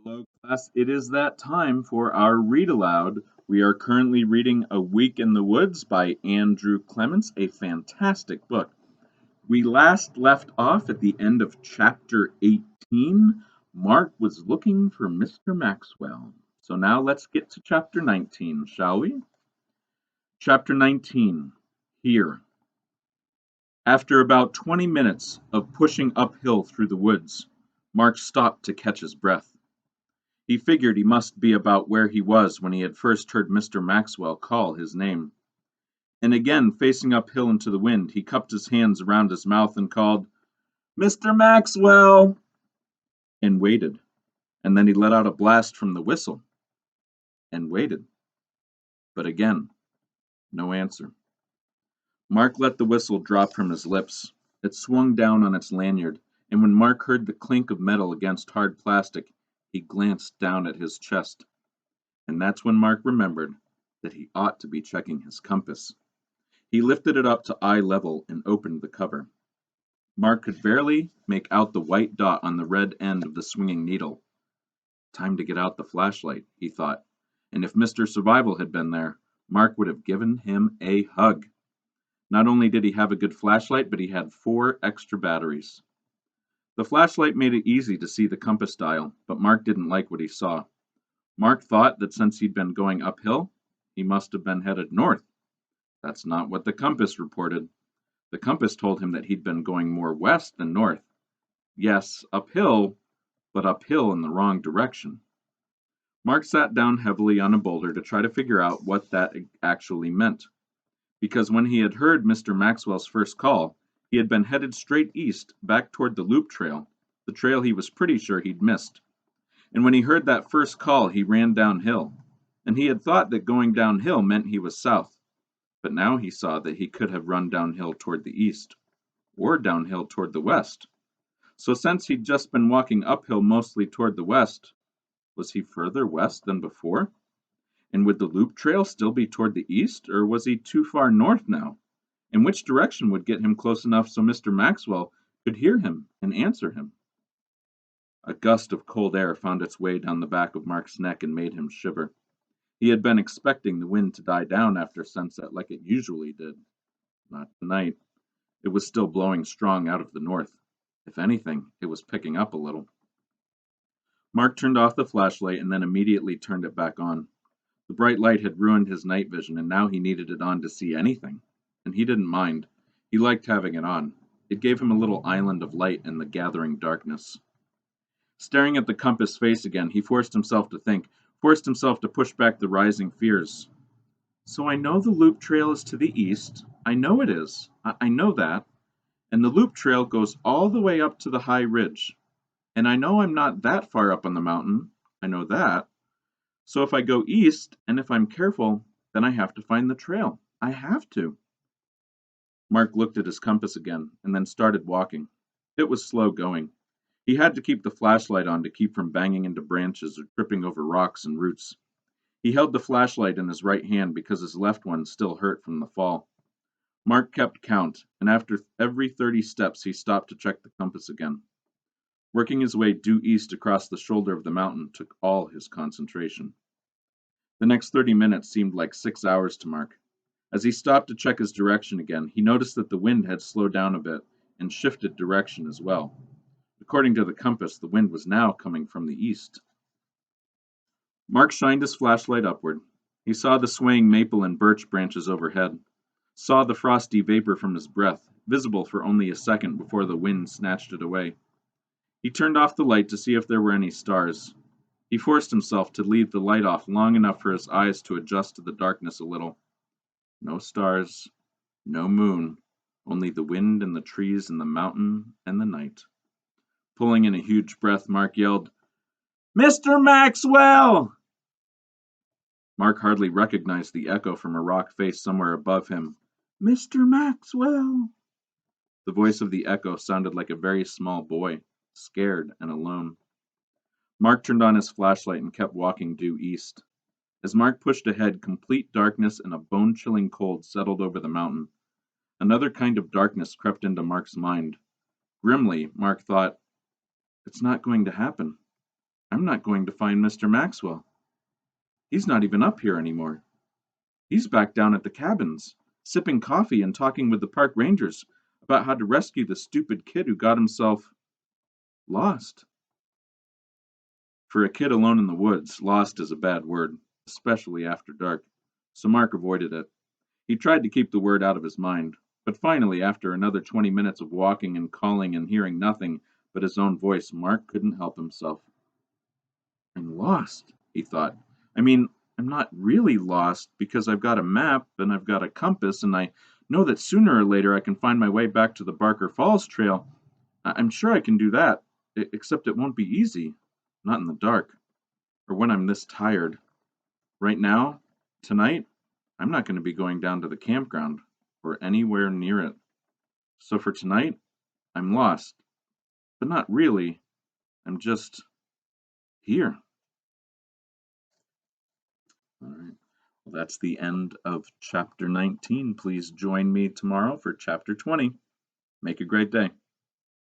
Hello, class. It is that time for our read aloud. We are currently reading A Week in the Woods by Andrew Clements, a fantastic book. We last left off at the end of chapter 18. Mark was looking for Mr. Maxwell. So now let's get to chapter 19, shall we? Chapter 19. Here. After about 20 minutes of pushing uphill through the woods, Mark stopped to catch his breath. He figured he must be about where he was when he had first heard Mr. Maxwell call his name. And again, facing uphill into the wind, he cupped his hands around his mouth and called, "Mr. Maxwell!" and waited. And then he let out a blast from the whistle and waited. But again, no answer. Mark let the whistle drop from his lips. It swung down on its lanyard, and when Mark heard the clink of metal against hard plastic, he glanced down at his chest. And that's when Mark remembered that he ought to be checking his compass. He lifted it up to eye level and opened the cover. Mark could barely make out the white dot on the red end of the swinging needle. Time to get out the flashlight, he thought, and if Mr. Survival had been there, Mark would have given him a hug. Not only did he have a good flashlight, but he had 4 extra batteries. The flashlight made it easy to see the compass dial, but Mark didn't like what he saw. Mark thought that since he'd been going uphill, he must have been headed north. That's not what the compass reported. The compass told him that he'd been going more west than north. Yes, uphill, but uphill in the wrong direction. Mark sat down heavily on a boulder to try to figure out what that actually meant. Because when he had heard Mr. Maxwell's first call, he had been headed straight east, back toward the loop trail, the trail he was pretty sure he'd missed. And when he heard that first call, he ran downhill. And he had thought that going downhill meant he was south. But now he saw that he could have run downhill toward the east, or downhill toward the west. So since he'd just been walking uphill mostly toward the west, was he further west than before? And would the loop trail still be toward the east, or was he too far north now? And which direction would get him close enough so Mr. Maxwell could hear him and answer him? A gust of cold air found its way down the back of Mark's neck and made him shiver. He had been expecting the wind to die down after sunset like it usually did. Not tonight. It was still blowing strong out of the north. If anything, it was picking up a little. Mark turned off the flashlight and then immediately turned it back on. The bright light had ruined his night vision, and now he needed it on to see anything. And he didn't mind. He liked having it on. It gave him a little island of light in the gathering darkness. Staring at the compass face again, he forced himself to think, forced himself to push back the rising fears. So I know the loop trail is to the east. I know it is. I know that. And the loop trail goes all the way up to the high ridge. And I know I'm not that far up on the mountain. I know that. So if I go east, and if I'm careful, then I have to find the trail. I have to. Mark looked at his compass again, and then started walking. It was slow going. He had to keep the flashlight on to keep from banging into branches or tripping over rocks and roots. He held the flashlight in his right hand because his left one still hurt from the fall. Mark kept count, and after every 30 steps he stopped to check the compass again. Working his way due east across the shoulder of the mountain took all his concentration. The next 30 minutes seemed like 6 hours to Mark. As he stopped to check his direction again, he noticed that the wind had slowed down a bit and shifted direction as well. According to the compass, the wind was now coming from the east. Mark shined his flashlight upward. He saw the swaying maple and birch branches overhead, saw the frosty vapor from his breath, visible for only a second before the wind snatched it away. He turned off the light to see if there were any stars. He forced himself to leave the light off long enough for his eyes to adjust to the darkness a little. No stars, no moon, only the wind and the trees and the mountain and the night. Pulling in a huge breath, Mark yelled, "Mr. Maxwell!" Mark hardly recognized the echo from a rock face somewhere above him. "Mr. Maxwell!" The voice of the echo sounded like a very small boy, scared and alone. Mark turned on his flashlight and kept walking due east. As Mark pushed ahead, complete darkness and a bone-chilling cold settled over the mountain. Another kind of darkness crept into Mark's mind. Grimly, Mark thought, "It's not going to happen. I'm not going to find Mr. Maxwell. He's not even up here anymore. He's back down at the cabins, sipping coffee and talking with the park rangers about how to rescue the stupid kid who got himself lost. For a kid alone in the woods, lost is a bad word, especially after dark, so Mark avoided it. He tried to keep the word out of his mind, but finally, after another 20 minutes of walking and calling and hearing nothing but his own voice, Mark couldn't help himself. I'm lost, he thought. I mean, I'm not really lost because I've got a map and I've got a compass and I know that sooner or later I can find my way back to the Barker Falls Trail. I'm sure I can do that, except it won't be easy. Not in the dark, or when I'm this tired. Right now, tonight, I'm not going to be going down to the campground or anywhere near it. So for tonight, I'm lost, but not really. I'm just here. All right. Well, that's the end of chapter 19. Please join me tomorrow for chapter 20. Make a great day.